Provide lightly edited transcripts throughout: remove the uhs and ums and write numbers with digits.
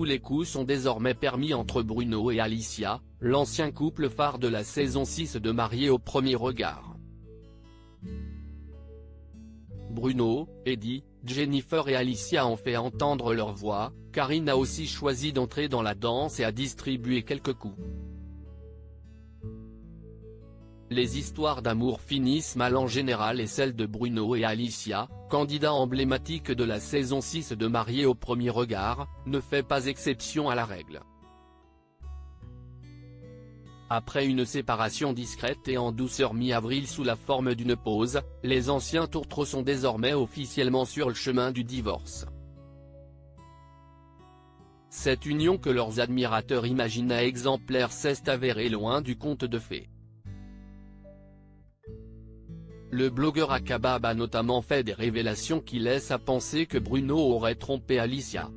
tous les coups sont désormais permis entre Bruno et Alicia, l'ancien couple phare de la saison 6 de Mariés au premier regard. Bruno, Eddie, Jennifer et Alicia ont fait entendre leur voix, Karine a aussi choisi d'entrer dans la danse et a distribué quelques coups. Les histoires d'amour finissent mal en général et celle de Bruno et Alicia, candidats emblématiques de la saison 6 de Mariés au premier regard, ne fait pas exception à la règle. Après une séparation discrète et en douceur mi-avril sous la forme d'une pause, les anciens tourtereaux sont désormais officiellement sur le chemin du divorce. Cette union que leurs admirateurs imaginaient exemplaire s'est avérée loin du conte de fées. Le blogueur Akabab a notamment fait des révélations qui laissent à penser que Bruno aurait trompé Alicia.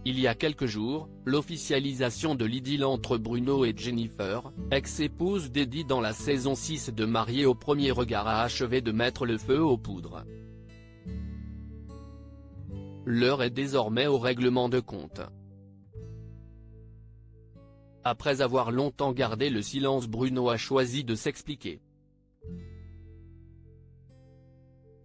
Il y a quelques jours, l'officialisation de l'idylle entre Bruno et Jennifer, ex-épouse d'Eddie dans la saison 6 de Mariés au premier regard a achevé de mettre le feu aux poudres. L'heure est désormais au règlement de compte. Après avoir longtemps gardé le silence, Bruno a choisi de s'expliquer.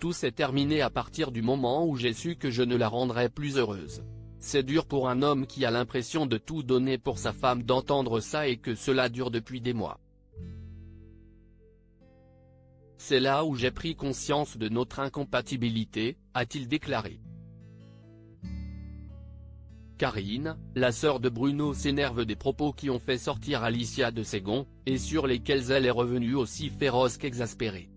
Tout s'est terminé à partir du moment où j'ai su que je ne la rendrais plus heureuse. C'est dur pour un homme qui a l'impression de tout donner pour sa femme d'entendre ça et que cela dure depuis des mois. C'est là où j'ai pris conscience de notre incompatibilité, a-t-il déclaré. Karine, la sœur de Bruno, s'énerve des propos qui ont fait sortir Alicia de ses gonds, et sur lesquels elle est revenue aussi féroce qu'exaspérée.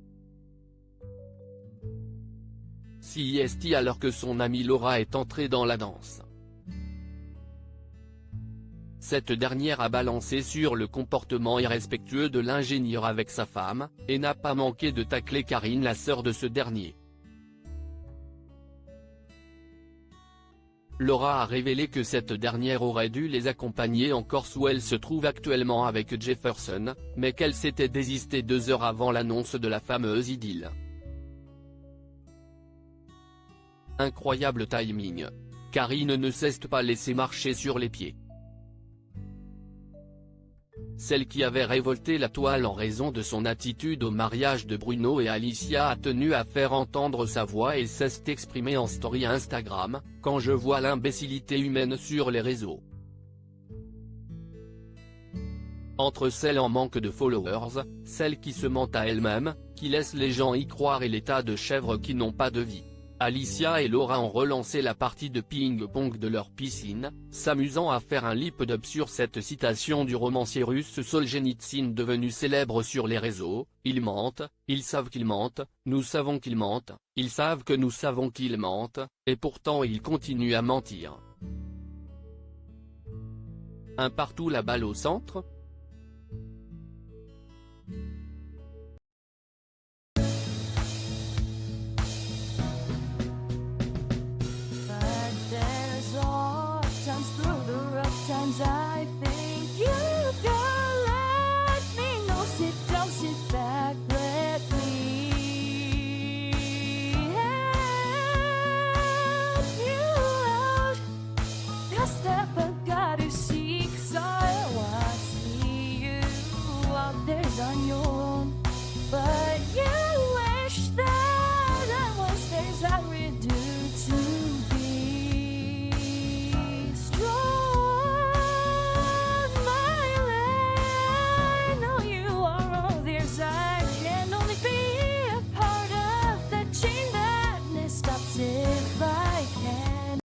CIST alors que son amie Laura est entrée dans la danse. Cette dernière a balancé sur le comportement irrespectueux de l'ingénieur avec sa femme, et n'a pas manqué de tacler Karine, la sœur de ce dernier. Laura a révélé que cette dernière aurait dû les accompagner en Corse où elle se trouve actuellement avec Jefferson, mais qu'elle s'était désistée 2 heures avant l'annonce de la fameuse idylle. Incroyable timing. Karine ne s'est pas laissée marcher sur les pieds. Celle qui avait révolté la toile en raison de son attitude au mariage de Bruno et Alicia a tenu à faire entendre sa voix et s'est exprimée en story Instagram, « Quand je vois l'imbécilité humaine sur les réseaux. Entre celles en manque de followers, celles qui se mentent à elles-mêmes, qui laissent les gens y croire et les tas de chèvres qui n'ont pas de vie. » Alicia et Laura ont relancé la partie de ping-pong de leur piscine, s'amusant à faire un lip-dub sur cette citation du romancier russe Solzhenitsyn devenu célèbre sur les réseaux, « Ils mentent, ils savent qu'ils mentent, nous savons qu'ils mentent, ils savent que nous savons qu'ils mentent, et pourtant ils continuent à mentir. » Un partout, la balle au centre. I think you can let me know. Sit down, sit back, let me help you out. Just step I gotta seek, so I see you out there's on your